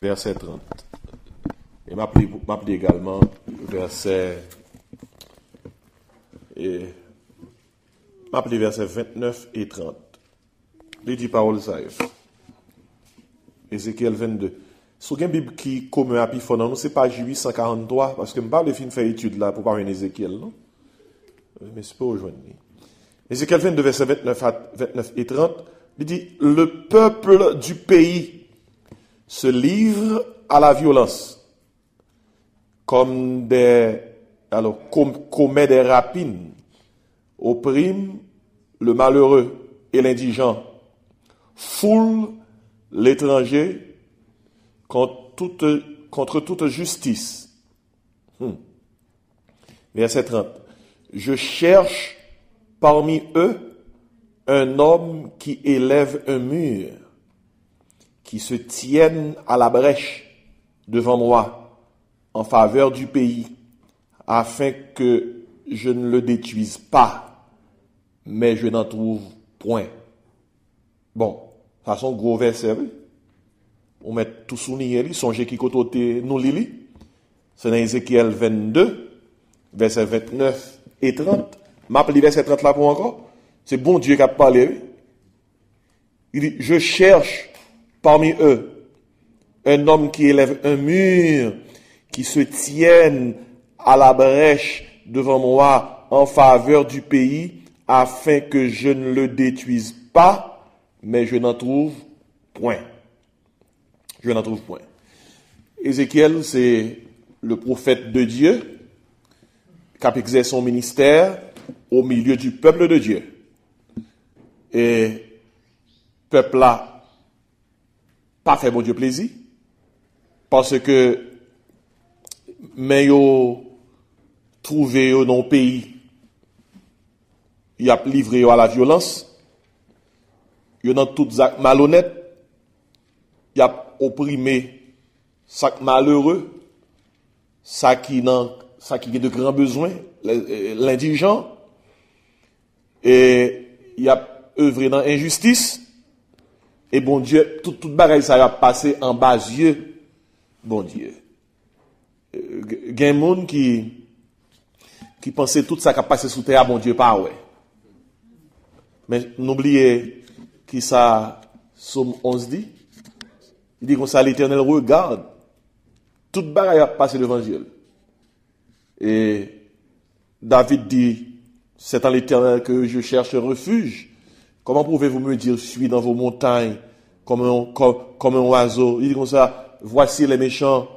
verset 30. Et m'appelez également verset 29 et 30. Il dit parole ça. Ézéchiel 22. Si vous avez une Bible qui commun à Pifonan, c'est page 843, parce que je ne parle pas de faire étude là pour parler d'Ézéchiel, non? Mais c'est pas aujourd'hui. Ézéchiel 22, verset 29 et 30, il dit, le peuple du pays se livre à la violence, commet des rapines, opprime le malheureux et l'indigent, foule l'étranger contre toute justice. Verset 30. Je cherche parmi eux un homme qui élève un mur, qui se tienne à la brèche devant moi en faveur du pays, afin que je ne le détruise pas, mais je n'en trouve point. Bon, ça sont gros versets, oui. On met tout souligné, songez qui côté nous lili. C'est dans Ézéchiel 22, verset 29 et 30. M'appelle verset 30 là pour encore. C'est bon Dieu qui a parlé. Oui. Il dit, je cherche parmi eux un homme qui élève un mur, qui se tienne à la brèche devant moi en faveur du pays, afin que je ne le détruise pas, mais je n'en trouve point. Je n'en trouve point. Ézéchiel, c'est le prophète de Dieu qui a exercé son ministère au milieu du peuple de Dieu. Et peuple là, pas fait bon Dieu plaisir, parce que mais yo trouvé dans le pays, il a livré à la violence, il dans tout acte malhonnête, il a opprimé chaque malheureux, ça qui a de grands besoins, l'indigent, et il a œuvré dans l'injustice, et bon Dieu, tout bagaille ça a passé en bas yeux, bon Dieu. Il y a des gens qui pensaient tout ça qui a passé sous terre, bon Dieu, pas ouais. Mais n'oubliez qui ça, Somme 11 dit, il dit comme ça, l'Éternel regarde, tout bagaille a passé devant Dieu. Et David dit, c'est en l'Éternel que je cherche un refuge. Comment pouvez-vous me dire, je suis dans vos montagnes comme un oiseau? Il dit comme ça, voici les méchants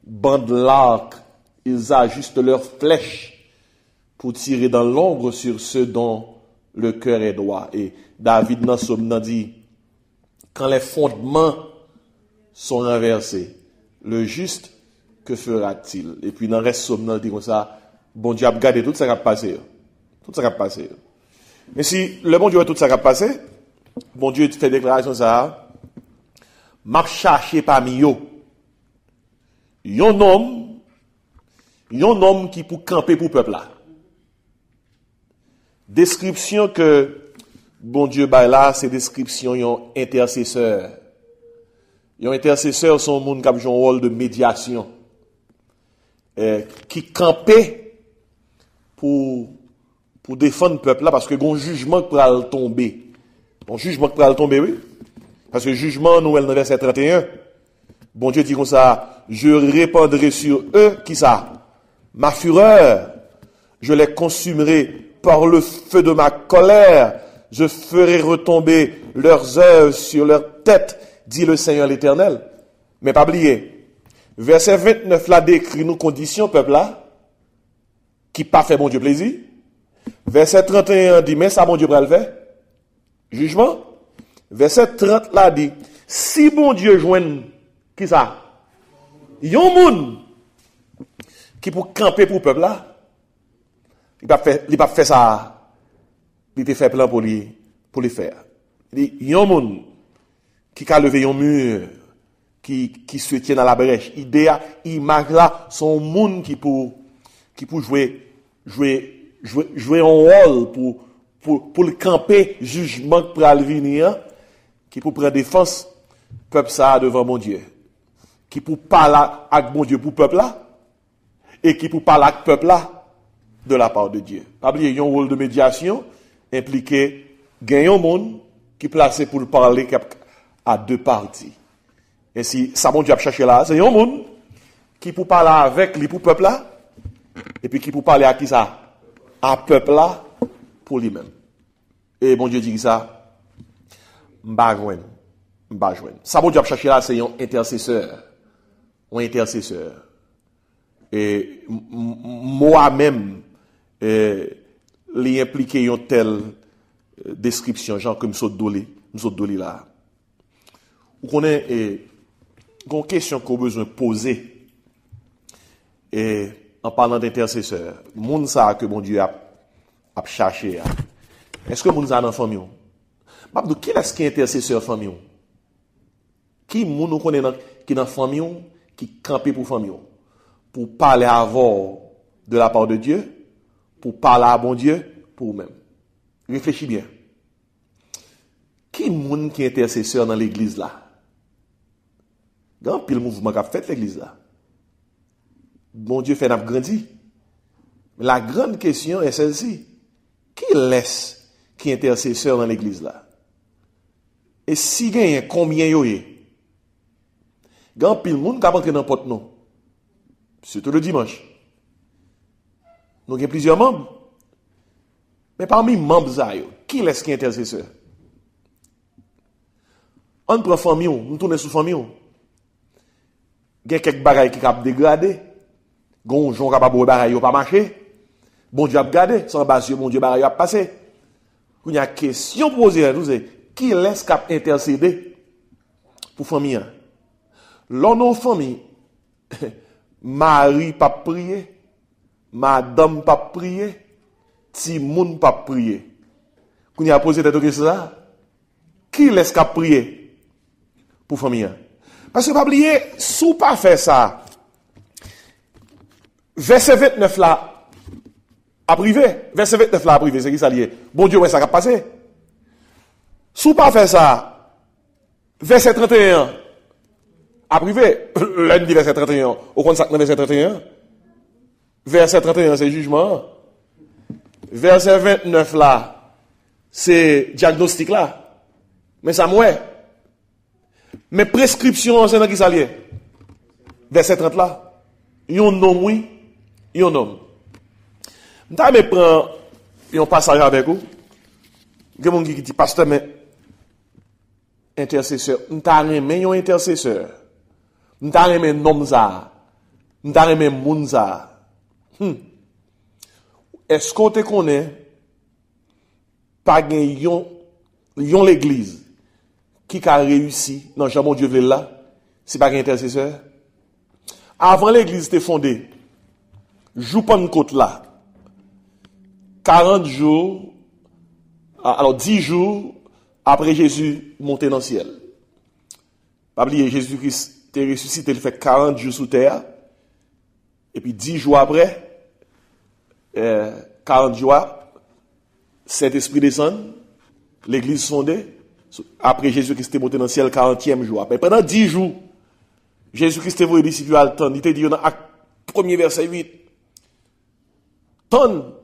bandent l'arc, ils ajustent leurs flèches pour tirer dans l'ombre sur ceux dont le cœur est droit. Et David dans Somme dit, quand les fondements sont renversés, le juste, que fera-t-il? Et puis dans le reste Somme dit comme ça, bon Dieu a gardé tout ça qui a passé. Tout ça qui a passé. Mais si le bon Dieu a tout ça qui a passé, bon Dieu fait déclaration ça, m'a cherché parmi eux un homme qui pour camper pour peuple là. Description que bon Dieu bail là, c'est description yon intercesseur. Yon intercesseur sont monde qui a joué un rôle de médiation. Qui campait pour défendre le peuple là, parce que bon jugement qui va tomber. Bon jugement qui va tomber, oui. Parce que jugement, nous, dans verset 31, bon Dieu dit comme ça, je répandrai sur eux, qui ça? Ma fureur, je les consumerai par le feu de ma colère, je ferai retomber leurs œuvres sur leur tête, dit le Seigneur l'Éternel. Mais pas oublier, verset 29 là décrit nos conditions, peuple là, qui pas fait bon Dieu plaisir. Verset 31 dit, mais ça bon Dieu va le faire. Jugement. Verset 30 là dit, si bon Dieu joigne, qui ça? Yon moun qui pour camper pour peuple là, il pas fait ça, il te fait plan pour lui faire. Il dit, yon moun qui a levé un mur, qui se tient à la brèche. Idée, image là, son moun qui pour jouer un rôle pour le camper jugement pour venir, qui pour prendre défense peuple ça devant mon Dieu. qui pour parler avec bon Dieu pour peuple là, et qui pour parler avec peuple là, de la part de Dieu. Pas oublier, un rôle de médiation impliqué gagner un monde qui placé pour parler à deux parties. Et si ça bon Dieu a cherché là, c'est un monde qui pour parler avec lui pour peuple là, et puis qui pour parler à qui ça? À peuple là pour lui-même. Et bon Dieu dit ça, m'ba joindre. Ça bon Dieu a cherché là, c'est un intercesseur. Un intercesseur. Et moi-même, les impliquer une telle description, genre comme Msodoli là. Vous connaissez une question qu'on a besoin de poser et en parlant d'intercesseur. Moun ça que bon Dieu a cherché. Est-ce que moun ça dans famille? Mabdou, qui est-ce qui est intercesseur famille? Qui moun nous connaît qui dans famille qui campe pour famille? Pour parler avant de la part de Dieu, pour parler à bon Dieu pour vous-même. Réfléchis bien. Qui moun qui est intercesseur dans l'église là? Dans pile mouvement qu'a fait l'église là. Bon Dieu fait n'a grandi. Mais la grande question est celle-ci. Qui laisse qui est intercesseur dans l'église là? Et si gagne combien yo est? Dans pile moun qui rentre dans porte non. Surtout le dimanche. Nous avons plusieurs membres. Mais parmi les membres, qui est-ce qui est intercesseur? On prend famille, nous tournons sur famille. Il y a quelques bagailles qui sont dégradés. Il y a des gens qui ont bagailles qui pas marché. Bon Dieu a gardé, sans base, bon Dieu a passé. Il y a une question posée à nous, qui est-ce qui a intercédé pour famille? L'on a famille, Marie pas prier, madame pas prier, Timoun pas prier. Quand il a posé cette question là, qui laisse qu'à prier pour famille? Parce que pas oublier, sous pas faire ça. Verset 29 là à privé, verset 29 là à privé, c'est qui ça lié? Bon Dieu, ouais ça va passer. Sous pas faire ça. Verset 31 à privé, lundi verset 31, au compte ça verset 31. Verset 31 c'est jugement. Verset 29 là, c'est diagnostic là. Mais ça mouais. Mais prescription c'est dans qui ça lié? Verset 30 là. Yon nom oui, yon nom. M'ta me prend un passage avec vous. Quelqu'un qui dit pasteur mais intercesseur, m'ta remen yon intercesseur. M'ta remen nom ça. M'ta remen moun ça. Est-ce qu'on te connaît pas yon l'église qui a réussi dans Jean mon Dieu là, c'est pas un intercesseur? Avant l'église était fondée, jour Pentecôte là, 40 jours, alors 10 jours après Jésus monté dans le ciel. Pas oublier, Jésus-Christ est ressuscité, il fait 40 jours sous terre, et puis 10 jours après, 40 jours, cet esprit descend, l'église fondée, après Jésus-Christ est monté dans le ciel 40e jour. Après, pendant 10 jours, Jésus-Christ est venu disciples à temps. Il te dit dans Acte 1er verset 8. Ton,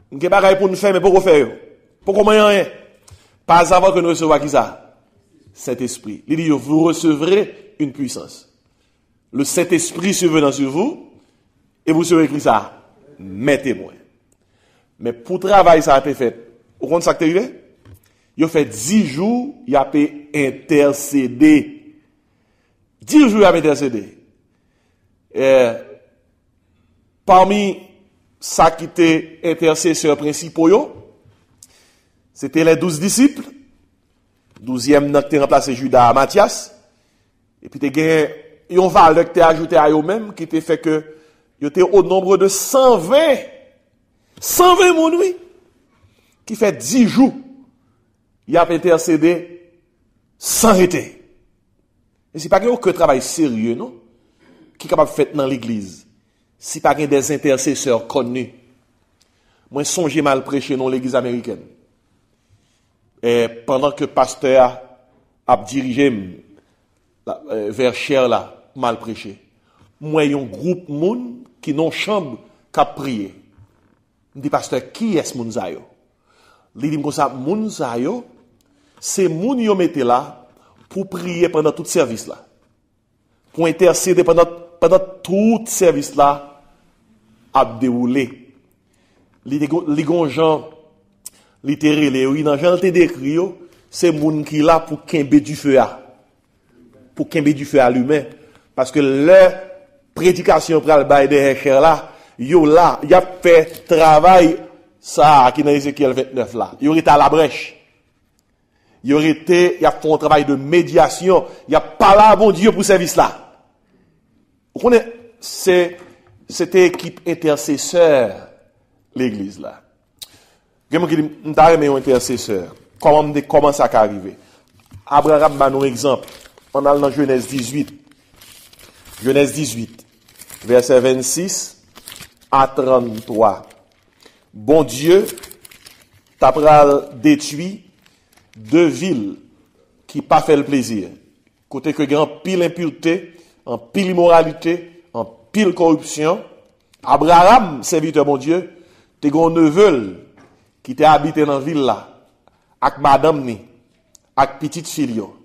il y a des choses pour nous faire, mais pourquoi faire? Pourquoi rien? Pas avant que nous recevions qui ça? Saint-Esprit. Il dit, vous recevrez une puissance. Le Saint-Esprit survenant sur vous, et vous serez qui ça? Mes témoins. Mais pour travailler, ça a été fait. Au compte ça que tu arrivé? Il a fait 10 jours, il a pu intercéder. 10 jours, il a intercédé. Parmi ça qui était intercesseurs principaux, c'était les 12 disciples. 12e, qui a remplacé Judas à Matthias. Et puis, il y a une valeur qui a ajouté à eux-mêmes, qui était fait que, il était au nombre de 120. 120 mon oui. Qui fait 10 jours. Il a intercédé sans arrêter. Et c'est pas que travail sérieux, non? Qui est capable de faire dans l'église. Si pas des intercesseurs connus. Moi, songez mal prêcher dans l'église américaine. Et pendant que pasteur a dirigé vers Cher là, mal prêché. Moi, un groupe moun qui non chambre qu'a prier. Me dit pasteur, qui est ce moun sa yo? Li dit comme ça, moun sa yo, c'est moun yo mette là pour prier pendant tout service là. Pour intercéder pendant tout service là a déroulé. Li gon Jean littéralement, oui, dans Jean te décrit yo, c'est moun qui là pour kembe du feu à. Pour kembe du feu à l'humain parce que leur prédication pral bail de cher là, yo là, y a fait travail ça qui dans Ézéchiel 29 là. Yo était à la brèche. Il aurait été, il a fait un travail de médiation, il a parlé à bon Dieu pour ce service là. Vous connaissez, c'était équipe intercesseur, l'église là. Quelqu'un qui dit, m'ta aimé un intercesseur. Comment ça a arrivé? Abraham m'a un exemple. On a dans Genèse 18. Genèse 18, verset 26 à 33. Bon Dieu, t'a pral détruit deux villes qui pas fait le plaisir. Côté que grand pile impureté, en pile immoralité, en pile corruption. Abraham, serviteur bon Dieu, t'es gon neveu qui t'a habité dans la ville là, avec madame ni, avec petite fille yo.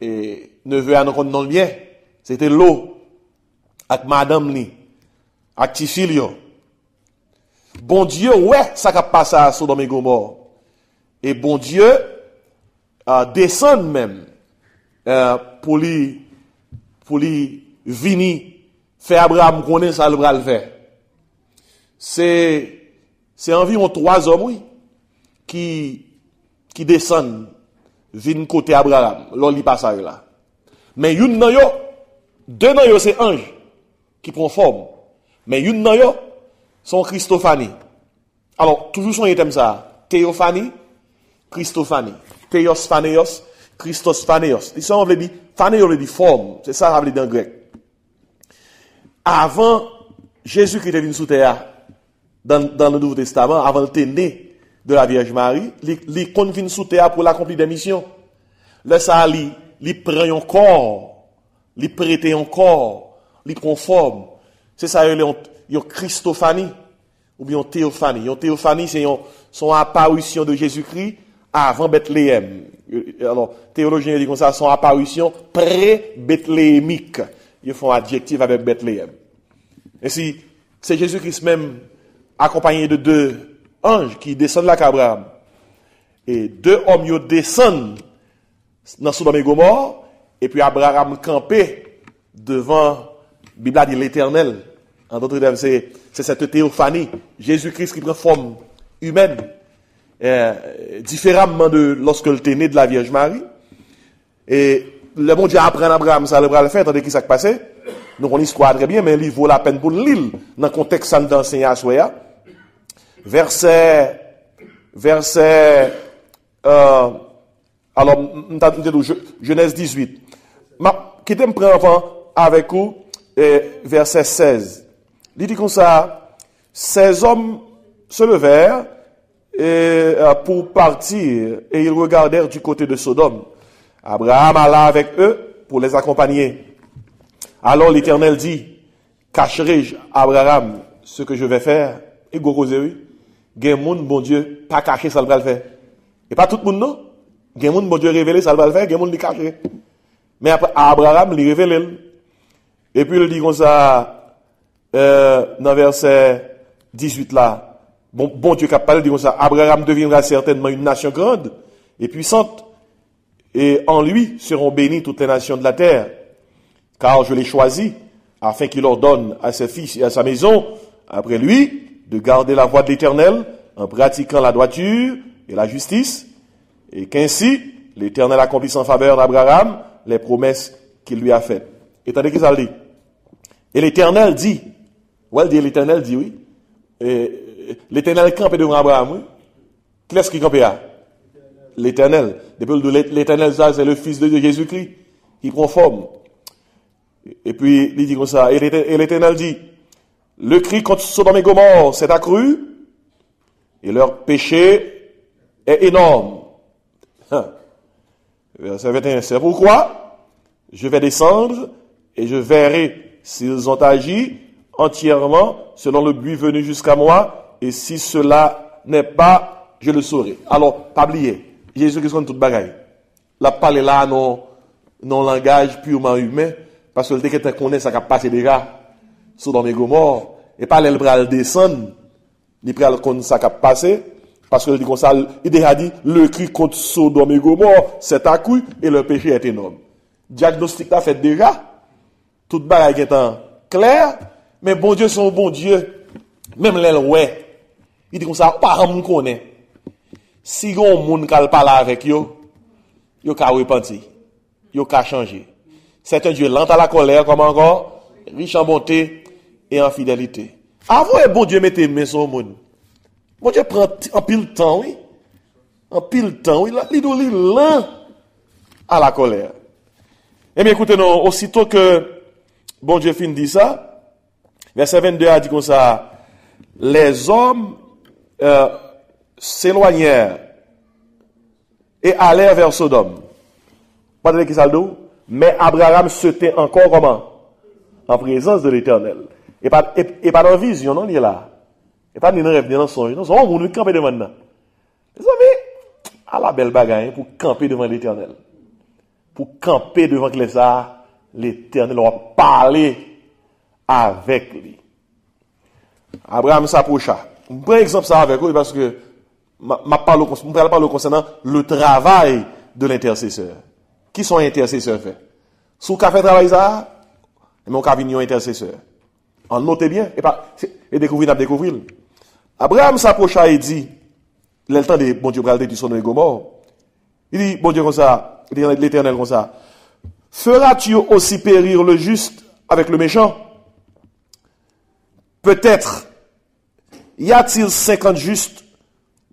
Et neveu a non non bien, c'était l'eau avec madame ni, avec petite fille yo. Bon Dieu, ouais, ça qui passe à Sodome et Gomorrhe. Et bon Dieu descend même pour lui venir faire Abraham connaître ça le bras faire. C'est environ 3 hommes oui qui descendent viennent côté Abraham. Là il passe là. Mais une nan yo, deux nan yo c'est ange qui prend forme. Mais une nan yo sont Christophanie. Alors toujours son thème ça, Théophanie, Christophanie. Theos phaneos, Christos phaneos. Et ça, on veut dire, phaneos veut dire forme. C'est ça, ça veut dire en grec. Avant, Jésus qui était venu sous terre, dans le Nouveau Testament, avant le né de la Vierge Marie, il compte venir sous terre pour l'accomplir des missions. Là, ça, il prend un corps, il prête un corps, il prend forme. C'est ça, il y a Christophanie, ou bien Théophanie. Une Théophanie, c'est son apparition de Jésus-Christ avant Bethléem. Alors, théologiens disent comme ça, son apparition pré-bethléemique. Ils font adjectif avec Bethléem. Et si c'est Jésus-Christ même accompagné de 2 anges qui descendent là qu'Abraham. Et 2 hommes ils descendent dans Sodome et Gomorrhe, et puis Abraham campé devant, Bible dit l'Éternel. En d'autres termes, c'est cette théophanie. Jésus-Christ qui prend forme humaine. Différemment de lorsque le était né de la Vierge Marie. Et le bon Dieu apprend à Abraham ça le bras le faire, tandis qu'il s'est passé. Donc on histoire très bien, mais il vaut la peine pour l'île, dans le contexte ça d'enseigner à Soya. Verset, alors, Genèse 18. Qui me prend avec vous, verset 16. Il dit comme ça, 16 hommes se levèrent, pour partir, et ils regardèrent du côté de Sodome. Abraham alla avec eux pour les accompagner. Alors l'Éternel dit, cacherai-je Abraham ce que je vais faire? Et Gokozewi, gen moun bon Dieu, pas caché ça le va le faire. Et pas tout le monde non? Gen moun bon Dieu révélé ça le va le faire, gen moun li caché. Mais après Abraham li révélé. Et puis il dit comme ça, dans verset 18 là, Bon Dieu qui a parlé dit comme ça, Abraham deviendra certainement une nation grande et puissante, et en lui seront bénies toutes les nations de la terre, car je l'ai choisi, afin qu'il ordonne à ses fils et à sa maison, après lui, de garder la voie de l'Éternel, en pratiquant la droiture et la justice, et qu'ainsi, l'Éternel accomplisse en faveur d'Abraham les promesses qu'il lui a faites. Et tandis qu'il ça dit, et l'Éternel dit, l'Éternel dit oui, et l'Éternel campé devant Abraham, oui. Qui est-ce qui campé là? L'Éternel. Depuis l'Éternel, ça, c'est le Fils de Dieu, Jésus-Christ, qui prend forme. Et puis, il dit comme ça, et l'Éternel dit, le cri contre Sodome et Gomorrhe s'est accru, et leur péché est énorme. Verset 21, c'est pourquoi je vais descendre et je verrai s'ils ont agi entièrement selon le but venu jusqu'à moi, et si cela n'est pas, je le saurai. Alors, pas oublier, Jésus-Christ connaît toute bagaille. La parler là, non langage purement humain, parce que le texte connaît ça qui a passé déjà, Sodome et Gomorrhe, et pas le bras descendre, il pral connaît ça qui a passé, parce que il dit comme ça, il déjà dit, le cri contre Sodome et Gomorrhe, c'est accru, et le péché est énorme. Diagnostic là fait déjà, toute bagaille est en clair, mais bon Dieu, son bon Dieu, même l'aile ouais, il dit comme ça, pas un monde connaît. Si on monde qui parle avec yo ka repenti, yo ka changer. C'est un Dieu lent à la colère comme encore, riche en bonté et en fidélité. Avant bon Dieu mettez main sur le monde. Bon Dieu prend en pile temps, oui. En pile temps, oui, il est lent à la colère. Eh bien écoutez, non, aussitôt que bon Dieu fin dit ça, verset 22 a dit comme ça, les hommes s'éloignèrent et allèrent vers Sodome. Pas de qui ça le dit, mais Abraham se tint encore comment? En présence de l'Éternel. Et pas dans vision, non, il est là. Et pas dans rêve, dans songe. Non, on va camper devant nous. Les amis, à la belle bagaille pour camper devant l'Éternel. Pour camper devant l'Éternel, on va parler avec lui. Abraham s'approcha. Je prends exemple ça avec vous parce que je parle concernant le travail de l'intercesseur. Qui sont intercesseurs fait? Si vous fait travail ça, mais on a venir intercesseur. En notez bien et découvrir. Abraham s'approcha et dit, le temps de bon Dieu pral du Sodome et Gomorrhe. Il dit bon Dieu comme ça, l'Éternel comme ça. Feras-tu aussi périr le juste avec le méchant? Peut-être y a-t-il 50 justes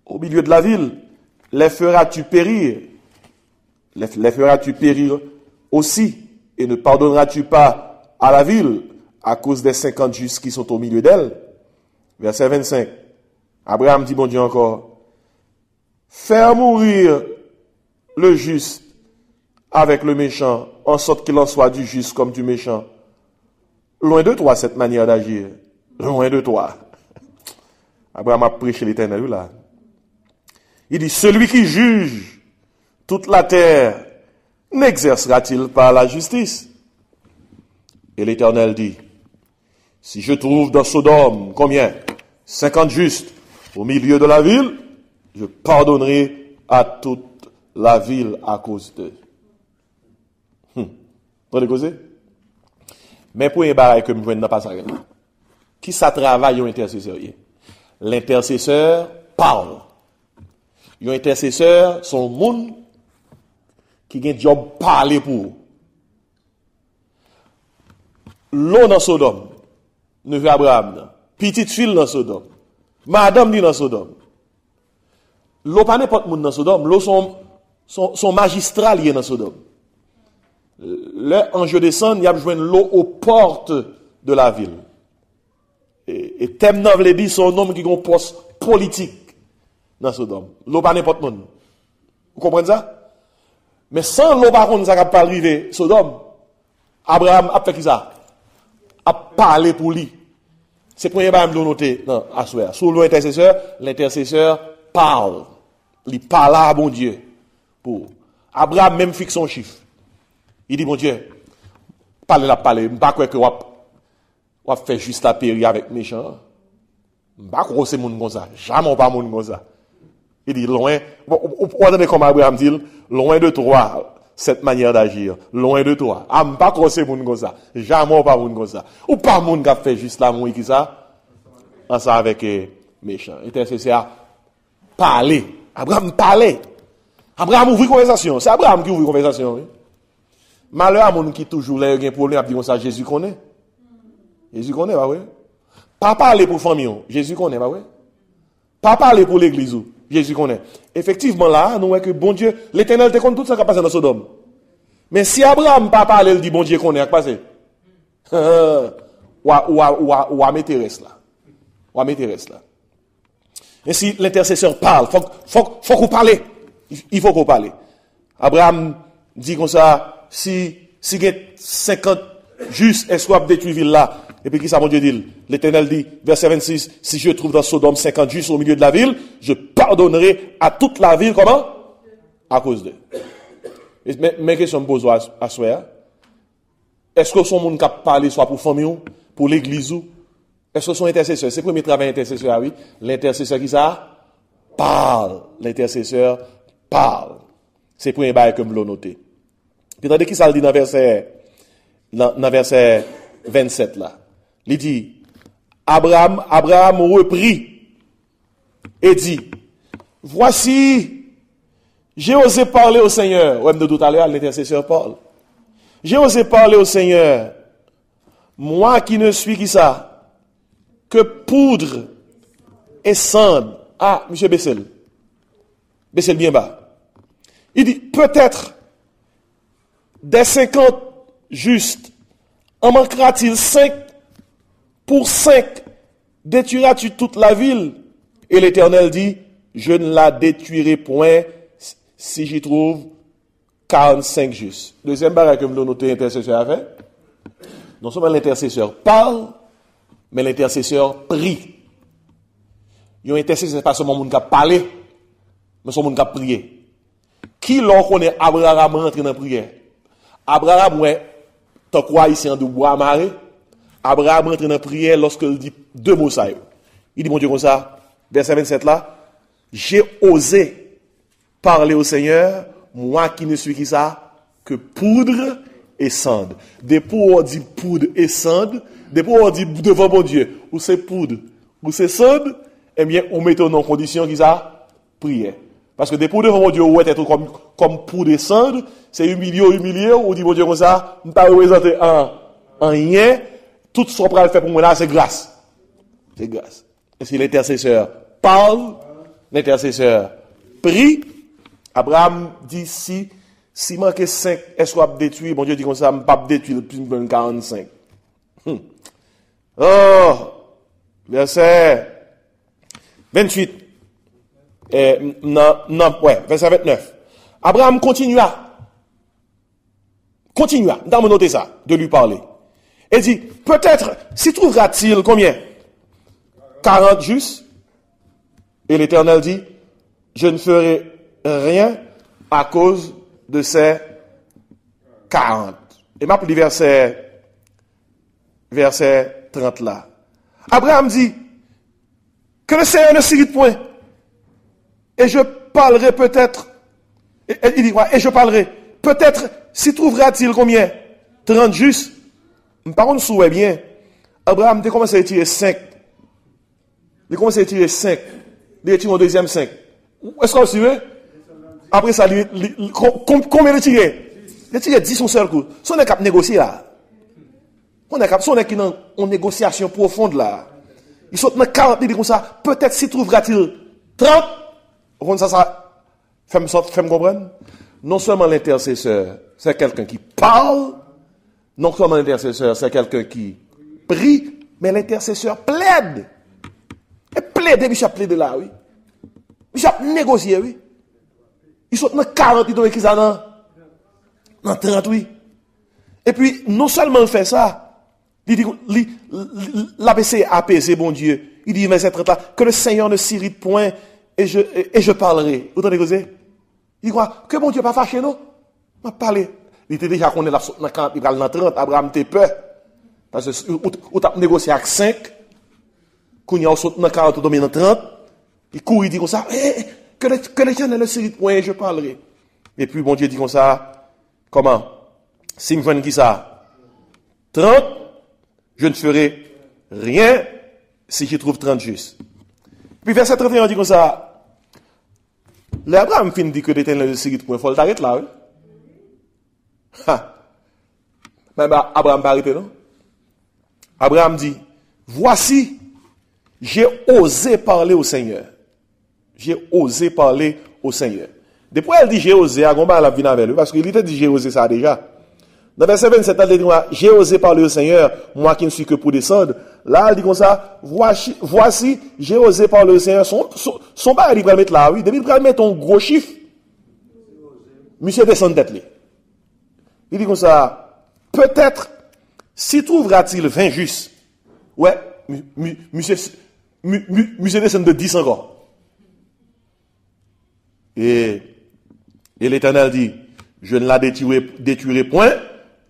au milieu de la ville? Les feras-tu périr? Les feras-tu périr aussi? Et ne pardonneras-tu pas à la ville à cause des 50 justes qui sont au milieu d'elle? Verset 25. Abraham dit, bon Dieu encore, faire mourir le juste avec le méchant, en sorte qu'il en soit du juste comme du méchant. Loin de toi cette manière d'agir. Loin de toi. Abraham a prêché l'Éternel là. Il dit, celui qui juge toute la terre, n'exercera-t-il pas la justice? Et l'Éternel dit, si je trouve dans Sodome, combien? 50 justes au milieu de la ville, je pardonnerai à toute la ville à cause d'eux. Vous avez causé? Mais pour un barrage que je ne vois pas ça. Qui ça travaille un intercesseur? L'intercesseur parle. Un intercesseur, son monde qui a un job parler pour. L'eau dans Sodome, neveu Abraham, petite fille dans Sodome, madame dit dans Sodome. L'eau pas n'importe monde dans Sodome, l'eau son magistrat lié dans Sodome. Le ange descend, il y a besoin de l'eau aux portes de la ville. Et thème n'a veut dire son homme qui a un poste politique dans Sodome. L'eau pas n'importe monde. Vous comprenez ça? Mais sans l'eau par contre ça va pas arriver Sodome. Abraham a fait qui ça? A parlé pour lui. C'est pour y avoir noté non à souhait. Sous l'intercesseur parle. Il parle à bon Dieu. Pour Abraham même fixe son chiffre. Il dit bon Dieu, parlez, pas quoi que on fait juste la périr avec méchant. Pas quoi c'est monde comme ça. Jamais pas monde comme ça. Il dit loin, on entend comme Abraham dit, loin de toi cette manière d'agir, loin de toi. Pas quoi c'est monde comme ça. Jamais pas monde comme ça. Ou pas monde qui fait juste l'amour qui ça ensemble avec méchant. Intercesseur parler. Abraham parlait. Abraham ouvre conversation. C'est Abraham qui ouvre conversation. Oui. Malheur à mon qui toujours là, il y a un problème, a dit ça, Jésus connaît. Jésus connaît, bah oui. Pas parler pour famille, Jésus connaît, bah oui. Pas parler pour l'église, Jésus connaît. Effectivement, là, nous voyons que bon Dieu, l'Éternel te compte tout ça qui a passé dans Sodome. Mais si Abraham pas parler, il dit bon Dieu connaît, qu'est-ce qui a passé? Ou m'intéresse là. Ou m'intéresse là. Et si l'intercesseur parle, faut qu'on parle. Il faut qu'on parle. Abraham dit comme ça, si il y a 50 juste, est-ce qu'on a détruit ville là? Et puis qui ça, mon Dieu dit? L'Éternel dit, verset 26, si je trouve dans Sodome 50 justes au milieu de la ville, je pardonnerai à toute la ville, comment? À cause d'eux. Mais question me pose à soi. Est-ce que son monde qui a parlé soit pour famille ou pour l'église ou? Est-ce que son intercesseur? C'est le premier travail intercesseur, oui. L'intercesseur qui ça? Parle. L'intercesseur parle. C'est le premier bail que je l'ai noté. Puis attendez qui ça le dit dans verset 27 là. Il dit, Abraham reprit et dit, voici, j'ai osé parler au Seigneur. Ouais, de tout à l'heure, l'intercesseur parle. J'ai osé parler au Seigneur. Moi qui ne suis qui ça? Que poudre et cendre. Ah, monsieur Bessel. Bessel bien bas. Il dit, peut-être, des 50 justes, en manquera-t-il 5 pour 5? Détruiras-tu toute la ville? Et l'Éternel dit, je ne la détruirai point si j'y trouve 45 justes. Deuxième barrage que nous notons l'intercesseur a fait. Non seulement l'intercesseur parle, mais l'intercesseur prie. Il y a un intercesseur, pas seulement monde qui a parlé, mais son monde qui a prié. Qui l'on connaît Abraham rentre dans la prière? Abraham, ouais, t'as quoi ici en de bois amarré? Abraham rentre dans la prière lorsqu'il dit deux mots ça. Il dit, mon Dieu, comme ça, verset 27 là, j'ai osé parler au Seigneur, moi qui ne suis qui ça, que poudre et cendre. Depuis on dit poudre et cendre, depuis on dit devant mon Dieu, ou c'est poudre, ou c'est cendre, eh bien, on met en condition qui ça, prière. Parce que depuis devant mon Dieu, ou être comme poudre et cendre, c'est humilié, ou dit mon Dieu comme ça, ne pas représenter en rien, tout ce qu'on peut faire pour moi là, c'est grâce. C'est grâce. Et si l'intercesseur parle, l'intercesseur prie, Abraham dit si manque 5, est-ce qu'on va détruire? Mon Dieu dit comme ça, je ne vais pas détruire plus de 45. Oh, verset 28. Verset 29. Abraham continua, dans mon noter ça, de lui parler. Et dit, peut-être, s'y trouvera-t-il combien? 40 justes. Et l'Éternel dit, je ne ferai rien à cause de ces 40. Et m'appelle verset 30 là. Abraham dit, que le Seigneur ne s'irrite point. Et je parlerai peut-être, il dit, et je parlerai, peut-être, s'y trouvera-t-il combien? 30 justes. Par contre, souhait bien, Abraham a commencé à tirer 5. Il a commencé à tirer 5. Il a tiré au deuxième 5. Est-ce qu'on suit? Après ça, combien il a tiré? Il a tiré 10 au seul coup. Si on est capable de négocier là, si on est qui dans une négociation profonde là, il saute dans 40, il dit comme ça, peut-être s'y trouvera-t-il 30. Vous ça, fait-moi comprendre? Non seulement l'intercesseur, c'est quelqu'un qui parle, non seulement l'intercesseur, c'est quelqu'un qui prie, mais l'intercesseur plaide. Et plaide, Bishop plaide là, oui. Bishop négocie, oui. Il saute dans 40, il doit écrire ça dans 30, oui. Et puis, non seulement il fait ça, il dit, l'ABC apaisé, bon Dieu. Il dit, verset 30 là, que le Seigneur ne s'irrite point et je parlerai. Vous entendez causer? Il dit, que bon Dieu pas fâché, non? On va parler. Il était déjà qu'on est là, il parle dans 30, Abraham t'es peur. Parce que, ou t'as négocié avec 5, qu'on y a sauté dans 40, ou dans 30, il court, il dit comme ça, que l'Éternel ne s'irrite point, je parlerai. Et puis, bon Dieu dit comme ça, comment? Si me font qui ça? 30, je ne ferai rien si je trouve 30 justes. Puis, verset 31 dit comme ça, l'Abraham fin dit que l'Éternel ne s'irrite point, il faut l'arrêter là, oui. Mais Abraham pas arrêté, non? Abraham dit, voici, j'ai osé parler au Seigneur. J'ai osé parler au Seigneur. Depuis elle dit j'ai osé, Agomba la vient avec lui, parce qu'il était dit j'ai osé ça déjà. Dans verset 27, elle dit, j'ai osé parler au Seigneur, moi qui ne suis que pour descendre. Là, elle dit comme ça, voici, j'ai osé parler au Seigneur. Son bar, il va mettre là, oui. Depuis, il va mettre un gros chiffre. Monsieur descend tête. Il dit comme ça, peut-être s'y trouvera-t-il 20 justes? Ouais, monsieur descend de 10 encore. Et l'Éternel dit, je ne la détruirai point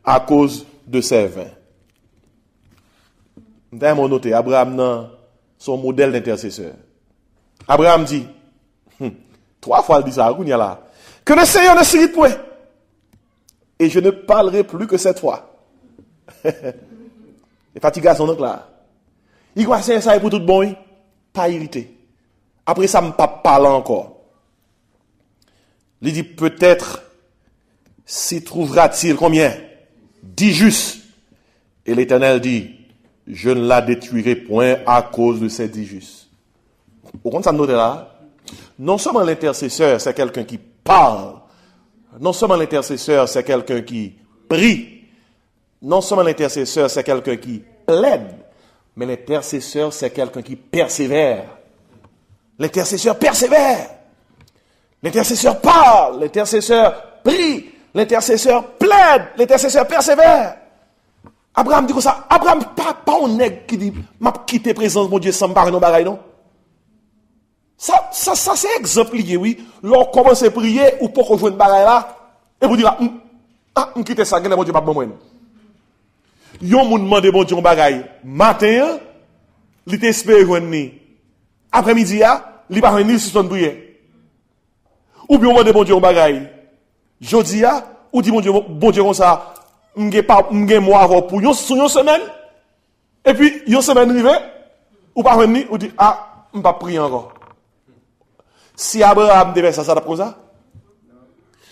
à cause de ces 20. Vous avez noté, Abraham, non, son modèle d'intercesseur. Abraham dit, 3 fois il dit ça, là, que le Seigneur ne s'irrite point. Et je ne parlerai plus que cette fois. Et fatigué son oncle là. Il va faire ça pour tout bon, pas irrité. Après ça, je ne pas parler encore. Il dit peut-être s'y trouvera-t-il combien? 10 justes. Et l'Éternel dit, je ne la détruirai point à cause de ces 10 justes. Au compte ça note là, non seulement l'intercesseur, c'est quelqu'un qui parle. Non seulement l'intercesseur, c'est quelqu'un qui prie. Non seulement l'intercesseur, c'est quelqu'un qui plaide. Mais l'intercesseur, c'est quelqu'un qui persévère. L'intercesseur persévère. L'intercesseur parle. L'intercesseur prie. L'intercesseur plaide. L'intercesseur persévère. Abraham dit comme ça. Abraham, pas un nègre qui dit, m'a quitté présence, mon Dieu, sans me barrer nos bagailles, non? Ça, c'est exemple lié, oui. Lorsqu'on commence à prier, ou pour qu'on joue une bagaille là, et vous dire, on quitte ça, mon Dieu, pas bon, yon moun demande bon Dieu, bagaille. Matin, li te espère joindre ni. Après-midi, li pas joindre ni si son prière. Ou bien on demande bon Dieu, bagaille. Jodi, ou dit bon Dieu, comme ça, m'ge moi avant pour yon semaine. Et puis, yon semaine rive, ou pas joindre ni, ou dit, m'pas prier encore. Si Abraham devait ça t'a comme ça?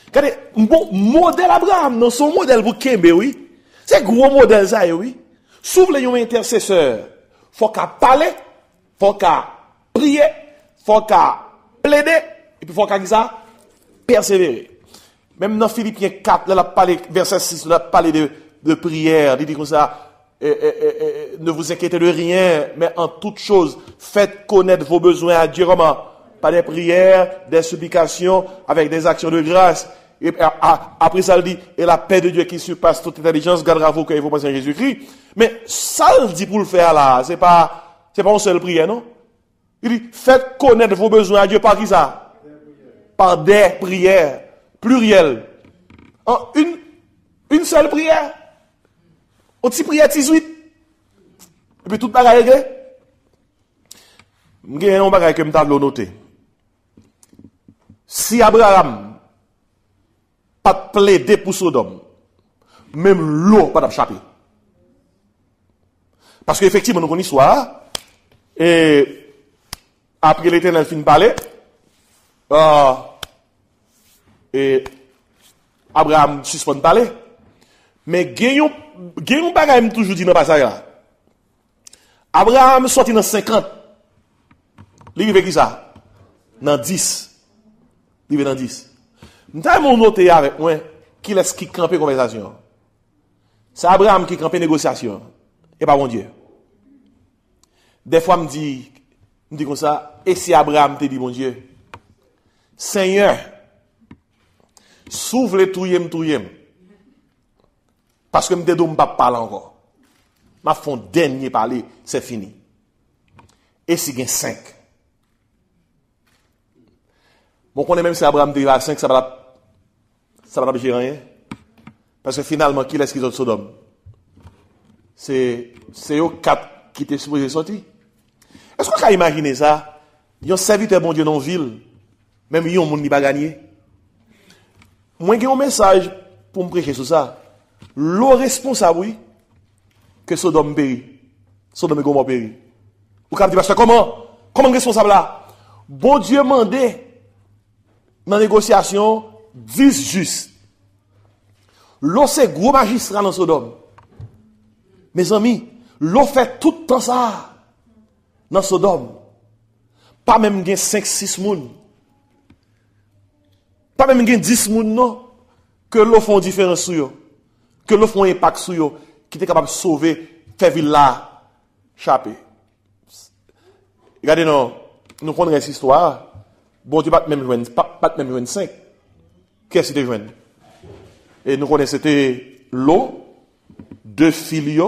Regardez, bon modèle Abraham, non, son modèle pour Kembe, oui. C'est gros modèle ça, oui. S'ouvre les intercesseurs, faut qu'à parler, faut qu'à prier, faut qu'à plaider, et puis faut qu'à ça, persévérer. Même dans Philippiens 4, là, parlé, verset 6, là, parlé de prière, il dit comme ça, ne vous inquiétez de rien, mais en toute chose, faites connaître vos besoins à Dieu, comment? Par des prières, des supplications, avec des actions de grâce. Et après ça, il dit, et la paix de Dieu qui surpasse toute intelligence gardera vos cœurs et vos pensées en Jésus-Christ. Mais ça, il dit pour le faire là, c'est pas une seule prière, non? Il dit, faites connaître vos besoins à Dieu par qui ça? Par des prières plurielles. En une seule prière. On dit prière 18. Et puis tout le bagage est réglé. Il y a un bagage que je vais noter. Si Abraham pas plaider pour Sodome, même l'eau pas d'échapper. Parce qu'effectivement, nous connaissons l'histoire, et après l'Éternel fin de parler, et Abraham suspend de parler, mais gagnons bagaille toujours dit dans le passage là. Abraham sorti dans 50. Il arrive qui ça? Dans 10. Il arrive dans 10. Nous avons noté avec moi qui est-ce qui campait conversation. C'est Abraham qui campait négociation. Et pas mon Dieu. Des fois, me dit comme ça, et si Abraham te dit, mon Dieu, Seigneur, s'ouvre les touyem. Parce que je ne peux pas parler encore. Ma fond dernier parler, c'est fini. Et si il y a 5. Bon, on est même si Abraham dit à 5, ça va pas gérer rien. Parce que finalement, qui est-ce qui est de Sodome? C'est eux 4 qui étaient supposés sortir. Est-ce qu'on peut imaginer ça? Ils ont serviteur bon Dieu dans la ville. Même ils ont monde qui pas gagné. Moi, j'ai un message pour me prêcher sur ça. L'eau responsable, oui, que Sodome périt. Sodome et Gomorrhe périt. Vous captez parce que comment responsable là? Bon Dieu mandait dans la négociation 10 justes. L'eau c'est gros magistrat dans Sodome. Mes amis, l'eau fait tout le temps ça dans Sodome. Pas même 5-6 moun. Pas même 10 moun non. Que l'eau font différence sur eux. Que l'eau font impact sur eux. Qui est capable de sauver, faire ville là, chapé. Regardez, nous prenons cette histoire. Bon Dieu, pas même 25. Qu'est-ce que c'était joindre? Et nous connaissons, c'était l'eau, deux filles,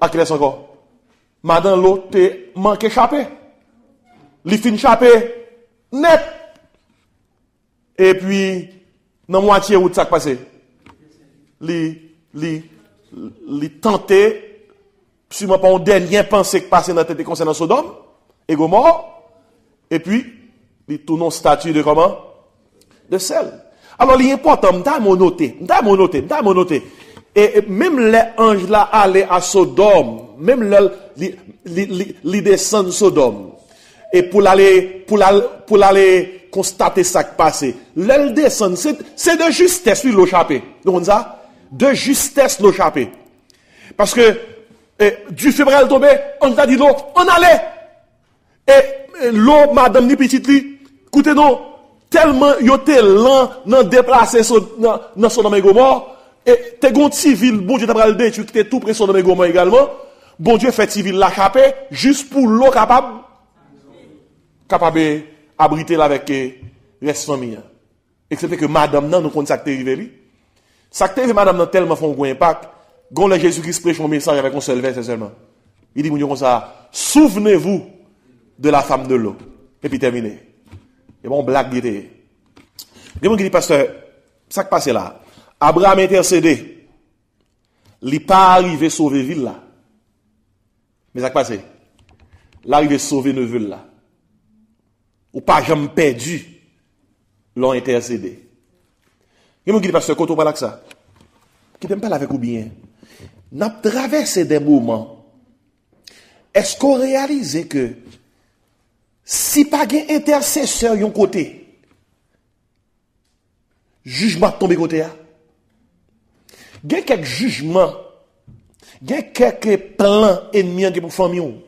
à qui laisse encore? Madame l'autre te manque échappé. Li fin échappé net. Et puis, dans moitié où ça passé? Li tenté, sûrement pas un dernier pensée qui passait dans la tête concernant Sodome et Gomorrhe. Et puis, il tourne un statut de comment? De sel. Alors, il est important, m'ta noté. Et même les anges là allaient à Sodome, même les descendent de Sodome. Et pour aller constater ça qui passé. L'elle descend, c'est de justesse lui l'échappé. Donc ça, de justesse l'échappé. Parce que du février tombé, on a dit l'eau, on allait. Et l'eau, madame ni petite li, écoutez nous, tellement yote lent dans déplacer dans Sodome et Gomorrhe. Et te gon civil, bon Dieu t'a pral détruire qui était tout près Sodome et Gomorrhe également. Bon Dieu fait civil l'échapper juste pour l'eau capable abriter là avec reste famille. Excepté que madame nan nous connaît ça qui est arrivé. Ça qui est arrivé madame nan tellement font un impact, gon le Jésus-Christ prêche un message avec un seul verset seulement. Il dit comme ça, souvenez-vous de la femme de l'eau. Et puis terminé. Et bon blague était. Il y a qui dit pasteur, ça qui passe là. Abraham intercédé. Il n'est pas arrivé à sauver ville là. Mais ça qui passe. L'arrivé à sauver une ville là. Ou pas jamais perdu. L'ont intercédé. Il y a qui dit pasteur, quand on parle avec ça. Qui t'aime pas avec ou bien. N'a traversé des moments. Est-ce qu'on réalise que si pas de intercesseur yon côté, jugement tombe côté a. Il y a quelques jugements, il y a quelques plans ennemis pour famille.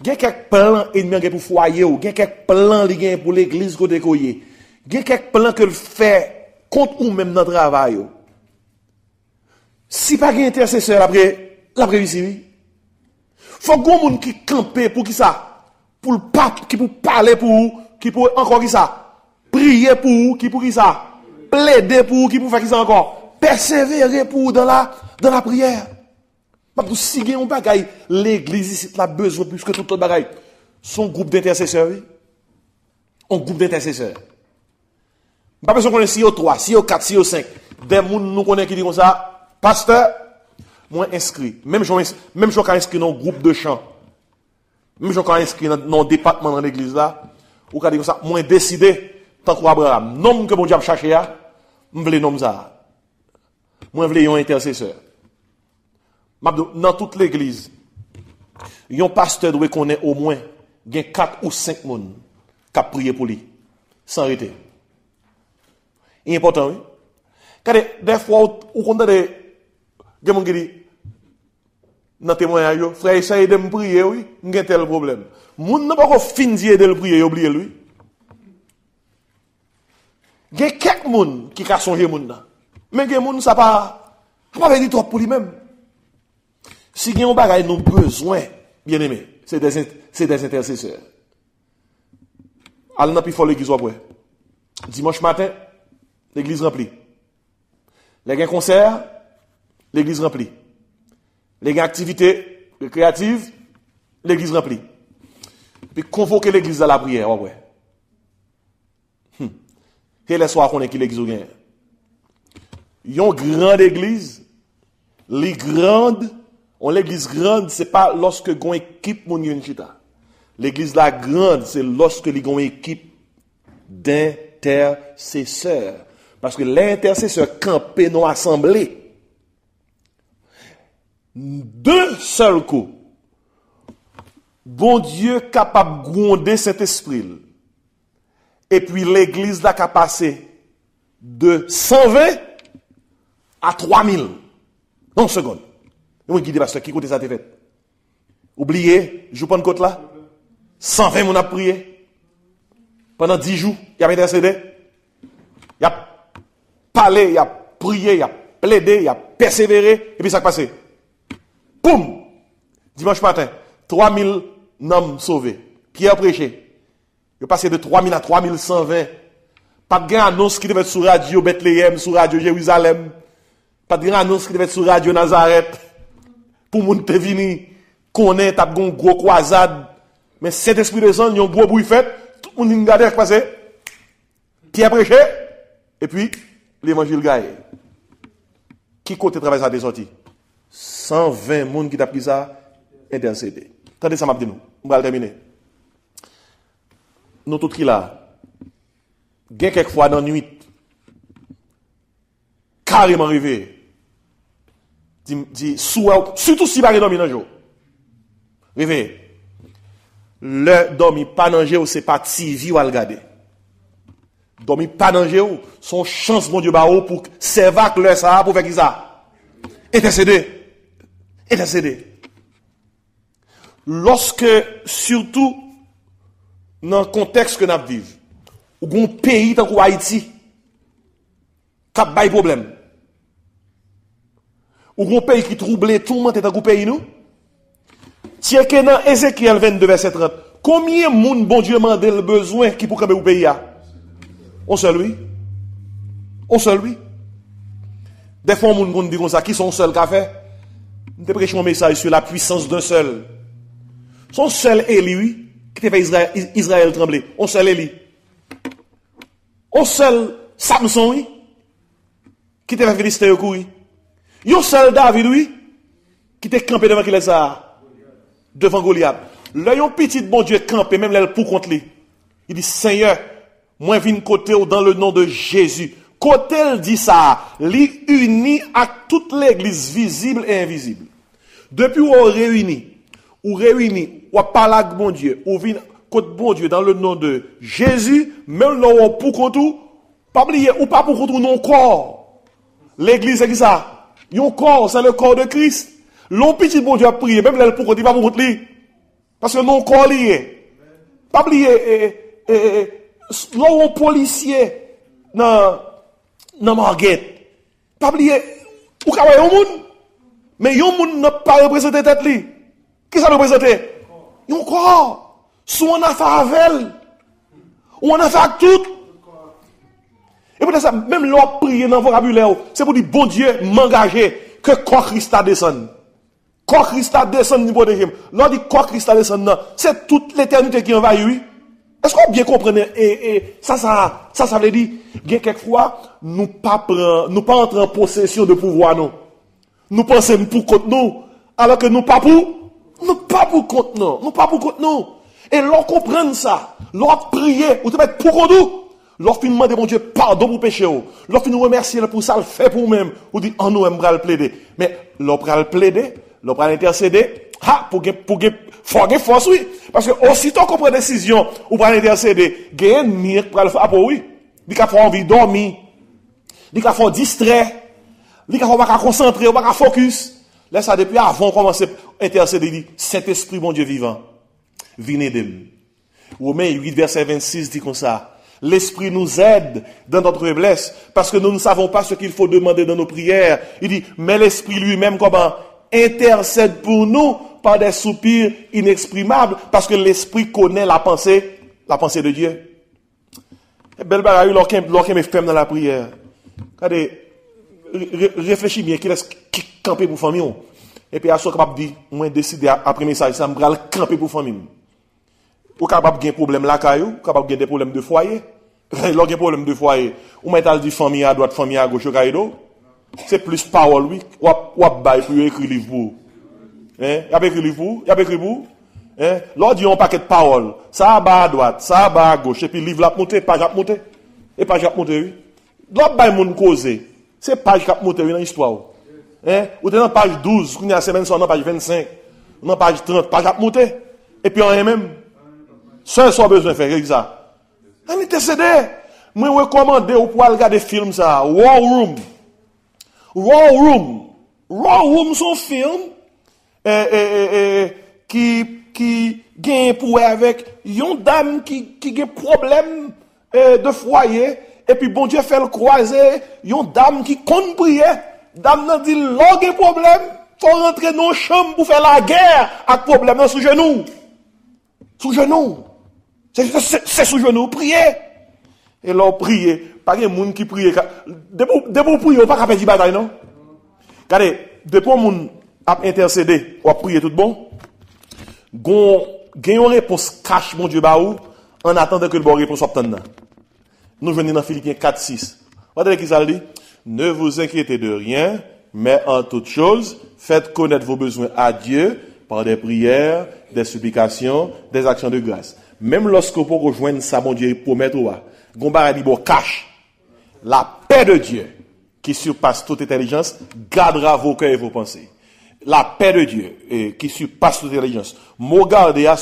Il y a quelques plans ennemis pour foyer, il y a quelques plans pour l'église côté koye. Il y a quelques plans que le fait contre ou même dans le travail. Si pas de intercesseur après ici, faut que moun qui campe pour qui ça? Pour le pape, qui pour parler pour vous, qui pour encore qui ça? Prier pour vous, qui pour qui ça? Plaider pour vous, qui pour faire qui ça encore? Persévérer pour vous dans la prière. Pas pour si on bagaille, l'église ici a besoin plus que tout autre bagaille. Son groupe d'intercesseurs, oui. Un groupe d'intercesseurs. Pas besoin qu'on ait si au 3, si au 4, si au 5. Des gens nous connaissent qui disent comme ça, pasteur, moi inscrit. Même je suis inscrit dans un groupe de chant. Même je suis inscrit dans un département dans l'église là. Ou quand dit ça, moi décidé, tant qu'Abraham, nom que mon Dieu a cherché, je veux nom ça. Moi je veux un intercesseur. Dans toute l'église, un pasteur doit connaître au moins 4 ou 5 personnes qui ont prié pour lui, sans arrêter. C'est important, oui. Car des fois, on compte des gens qui disent, dans témoignage, frère, essaye de me prier, oui, j'ai tel problème. Moun n'a pas fini de le prier, oubliez lui. Il y a quelques moun qui ont songé moun là. Mais il y a moun ça pas venir trop pour lui-même. Si il y a un bagage nous besoin, bien aimé, c'est des intercesseurs. Allez dans plus fort l'église après. Dimanche matin, l'église remplie. Les gars concert, l'église remplie. Les gars activités créatives, l'église remplie. Puis convoquer l'église à la prière, ouais. Et les soirs qu'on est qui l'église ou gagne. Yon grande église, les grandes, l'église grande, c'est pas lorsque gon équipe mon yon chita. L'église la grande, c'est lorsque les gon équipe d'intercesseurs. Parce que l'intercesseur campé dans l'assemblée. D'un seul coup, bon Dieu capable de gronder cet esprit. Et puis l'église là qui a passé de 120 à 3000. Dans une seconde. Et moi qui dis pasteur, qui côté ça t'est fait? Oubliez, je prends une côte là. 120 mon a prié. Pendant 10 jours, il y a intercédé. Il y a parlé, il y a prié, il y a plaidé, il y a persévéré. Et puis ça a passé. Poum! Dimanche matin, 3000 hommes sauvés. Pierre prêché. Il est passé de 3000 à 3120. Pas de gain annonce qui devait être sur radio Bethléem, sur radio Jérusalem. Pas de annonce qui devait être sur Radio Nazareth. Pour moun te vini, connaît, tap gon gros croisade. Mais cet esprit de sang, yon gros bruit fait, tout le monde regarde passer. Pierre prêché, et puis, l'évangile gagne. Qui côté travail ça des sorti? 120 moun qui t'a pris ça, intercédé. Attendez ça m'a dit nous. On va terminer. Nous tout qui là, gen quelques fois dans la nuit, carrément arrivé. Surtout si pas dormi dans le jour. Réveillez. Le dormi pas dans le jour, c'est pas TV ou à regarder. Dormi pas dans le jour, son chance, mon Dieu, pour servir le ça, pour faire qui ça? Intercéder. Intercéder. Lorsque, surtout, dans le contexte que nous vivons, ou un pays tant qu'Haïti, qui a des problèmes. Ou un pays qui trouble tout le monde est un pays nous. Tiens que dans Ézéchiel 22 verset 30, combien de monde bon Dieu m'a le besoin qui pour camper au pays a? On seul lui. On seul lui. Des fois on monde dit comme ça qui sont seul qu'a fait. Nous prêchons un message sur la puissance d'un seul. Son seul Élie qui fait Israël trembler. On seul Élie. On seul Samson oui qui te fait Philistin courir. Yon seul David, oui, qui était campé devant qui est ça? Devant Goliath. Là, yon petit bon Dieu campé, même là, pour contre lui. Il dit, Seigneur, moi, viens côté dans le nom de Jésus. Côté, il dit ça, li uni à toute l'église visible et invisible. Depuis où on réunit, ou parle avec bon Dieu, ou vient côté bon Dieu dans le nom de Jésus, même là, on pour contre, pas oublier, ou pas pour contre non corps. L'église, c'est qui ça? Yon corps, c'est le corps de Christ. L'on petit bon Dieu a prié, même là, pour qu'on dit pas pour contre lui. Parce que non corps lié. Pas oublier, l'on policier, dans Marguerite. Pas oublier, ou ka yon moun. Mais yon moun n'a pas représenté tête li. Qui ça représente? Yon corps. Soit on a fait avec, ou on a fait avec tout. Et pour ça, même l'on prier dans le vocabulaire, c'est pour dire, bon Dieu, m'engager que corps Christ a descend. Corps Christ a descend niveau de Jésus. L'on dit corps Christ a descend, c'est toute l'éternité qui envahit, oui. Est-ce qu'on bien comprenez? Et ça veut dire, bien quelquefois, nous pas entrer en possession de pouvoir, non. Nous pensons pour contre nous, alors que nous pas pour contre nous. Et l'on comprend ça, l'on prier, ou te mettre pour contre nous. Lorsqu'on demande mon Dieu pardon pour péché, lorsqu'on nous remercie pour ça, le fait pour nous-mêmes, ou dit en nous, on va le plaider. Mais l'on va le plaider, l'on va l'intercéder, pour force, oui. Parce que aussitôt qu'on prend décision, ou va l'intercéder, il y a un ennemi pour le faire pour oui. Il y a envie de dormir, il y a distrait, il y a pas concentrer, il pas focus. Là, ça depuis avant de commencer à intercéder, il dit, Saint-Esprit, mon Dieu vivant, venez d'elle. Romains 8, verset 26 dit comme ça. L'Esprit nous aide dans notre faiblesse parce que nous ne savons pas ce qu'il faut demander dans nos prières. Il dit, mais l'Esprit lui-même, comment intercède pour nous par des soupirs inexprimables parce que l'Esprit connaît la pensée de Dieu. Belle bagaille, lorsqu'il me ferme dans la prière. Regardez, réfléchis bien, qui laisse camper pour famille. Et puis, à ce capable de dire, moi, décider après message, ça me va camper pour famille. Ou capable de gagner problème là caillou, capable de gagner des problèmes de foyer. Lorsqu'il y a des problèmes de foyer, ou mettre dit famille à droite, famille à gauche au caillou. C'est plus parole oui, ou bail pour écrire livre pour. Hein, y a écrit livre pour, y a écrit pour. Hein, l'on dit un paquet de paroles, ça bas à droite, ça bas à gauche et puis livre la monter, page à monter. Et page à monter oui. L'autre bail moun causer, c'est page à monter dans l'histoire. Hein, ou dans page 12, qu'on y a semaine sur dans page 25, dans page 30, page à monter. Et puis en même seul soit besoin de faire ça. On intercédé. Moi, je recommande ou pour regarder film ça. War Room. War Room, son film qui gagne pour avec une dame qui a problème de foyer. Et puis, bon Dieu fait le croiser. Une dame qui compte prier. Dame n'a dit, l'on a problème. Faut rentrer dans la chambre pour faire la guerre avec problème sous genou. Sous genou. C'est sous genou, prier. Et là, prier. Pas de monde qui prie. De vous prier, pas qu'à faire bataille, non? Regardez, depuis qu'on a intercédé, ou a prié tout bon, gon une réponse cache, mon Dieu, baou, en attendant que le bon réponse soit obtenue. Nous venons dans Philippiens 4:6. Regardez qui ça dit. Ne vous inquiétez de rien, mais en toute chose, faites connaître vos besoins à Dieu par des prières, des supplications, des actions de grâce. Même lorsque vous rejoignez ça, mon Dieu, pour mettre au Gomba dit bon, cache. La paix de Dieu, qui surpasse toute intelligence, gardera vos cœurs et vos pensées. La paix de Dieu, qui surpasse toute intelligence. Mot garder,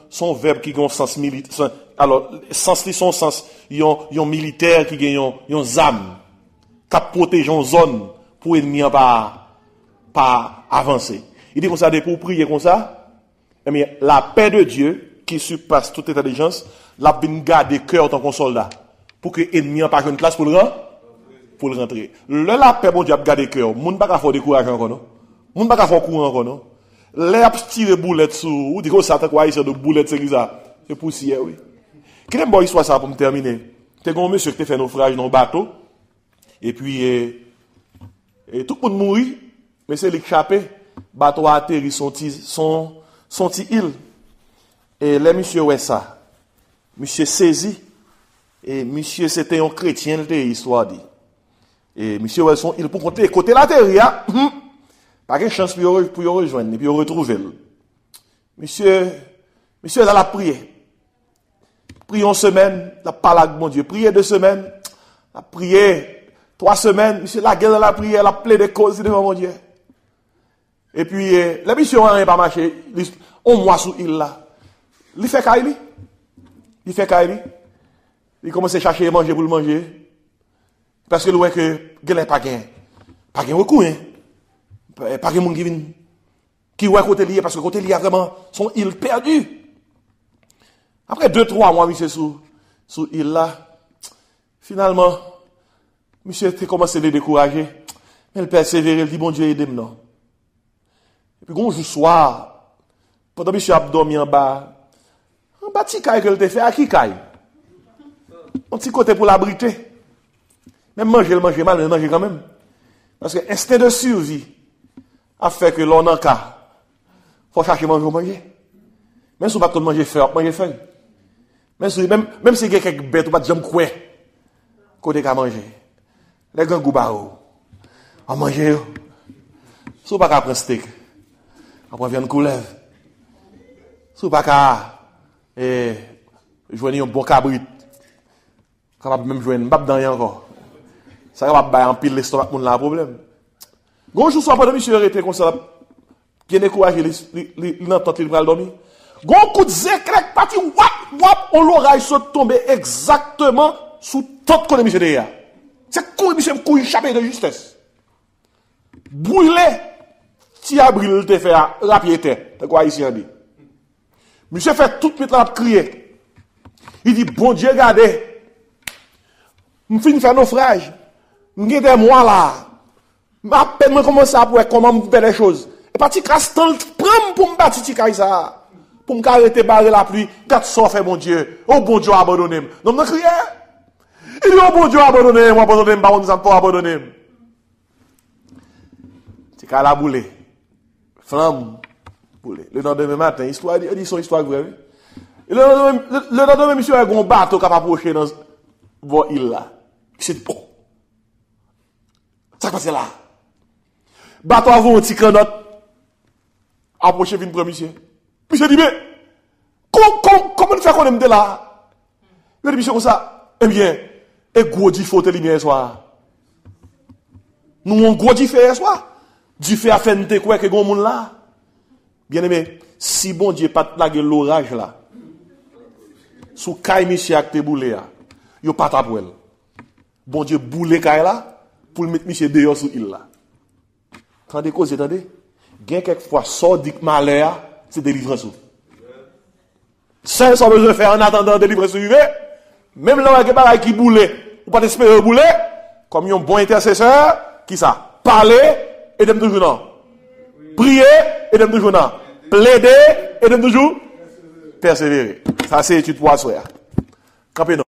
son verbe qui a un sens militaire. Alors, sens, son sens, yon militaire qui gagne yon zame, qui protège une zone pour ennemi pas avancer. Il dit comme ça, pour prier comme ça, eh bien, la paix de Dieu, qui surpasse toute intelligence, la bin garder cœur tant qu'on soldat, pour que l'ennemi n'a pas une place pour le rentrer. La paix, bon Dieu, a gardé cœur. Moun pas qu'à faire décourager encore, non? Moun pas qu'à faire courir encore, non? L'air tirer boulette sous, ou dit que ça t'a quoi, de boulette, c'est ça. C'est poussière, oui. Quelle est une bonne histoire ça pour me terminer? T'es un monsieur qui t'a fait naufrage dans le bateau, et puis, et tout le monde mourit, mais c'est l'échappé. Bateau a atterri son petit île. Et les monsieur ouais ça. Monsieur saisi. Et monsieur c'était un chrétien, l'histoire dit. Et monsieur ouais son île pour compter côté la terre, pas de chance pour rejoindre et puis retrouver. Monsieur dans la prière. Prions une semaine, la parole avec mon Dieu. Priez 2 semaines, la prière 3 semaines, monsieur la gueule dans la prière, la plaie de cause devant mon Dieu. Et puis, la mission n'a rien pas marché. On mois sous île là. Il fait Kaili. Il commence à chercher à manger pour le manger. Parce que le voit que il n'a pas gain. Pas gain recours, hein. Pas gain monde qui vient. Qui voit côté lié, parce que côté lié a vraiment son île perdue. Après 2-3 mois, monsieur sous île là. Finalement, monsieur a commencé à le décourager. Mais il persévère, il dit, bon Dieu, aidez-moi, non. Et puis, un jour soir, pendant que monsieur a dormi en bas, petit caille que te fait, à qui caille? Un petit côté pour l'abriter. Même manger mal, mais manger quand même. Parce que l'instinct de survie a fait que l'on en cas, faut chercher manger. Même si on ne peut pas manger feuille. Même si il y a quelques bêtes, on ne peut pas jamais quoi. Côté qu'à manger. Les gars goubaro. On mange. Si on ne peut pas prendre steak. Après, viande couleuvre. Si on ne peut pas jouer un bon cabrit. Capable même jouer une bab dans encore. Ça va pas en pile l'estomac pour le problème. Bonjour, soit pas de monsieur arrêté comme ça. Bien découragé, il n'entend il va dormir. Gon coup de zécrec parti wap on l'oreille saute tomber exactement sous toute côté monsieur derrière. C'est couille monsieur couille échappé de justesse. Brûlé si abril te fait rapidité. C'est quoi ici on dit. Monsieur fait tout de suite là crier. Il dit bon Dieu regardez. Me fin faire naufrage. M'gete moi là. Ma peine me commence à pour comment me faire les choses. Et parti castan prend pour me battre ti ça. Pour me arrêter barrer la pluie, 400 fait mon Dieu. Oh bon Dieu abandonné. Non me crier. Il dit oh bon Dieu abandonné, moi abandonné, pas on nous pas abandonné. C'est qu'à la boule. Flamme boule. Le lendemain matin, histoire dit son histoire vraie. Le lendemain monsieur a un bateau capable approcher dans votre île là. C'est bon. Ça passe là. Bateau avant un petit canotte. Approcher vin premier monsieur. Monsieur dit mais comment faire qu'on aime de là? Il dit monsieur comme ça. Eh bien, et gros du faut te lumière soir. Nous on gros du fait soir. Du fait a fait n'te quoi que gon monde là. Bien aimé, si bon Dieu pas plaguer l'orage là. Sous caille monsieur ak te boulé là. Yo pas ta pour elle. Bon Dieu boule caille là pour mettre monsieur dehors sous île là. Tendez cause attendez. Gain quelquefois sordique malheur, c'est délivrance. Ça sans besoin de faire en attendant délivrance arriver. Même là il y a des qui boule, ou pas espérer bouler comme un bon intercesseur qui ça parler et dem toujours non. Prier et dem toujours non. Plaider et dem toujours persévérer. Ça c'est étude pour asseoir. Campé non.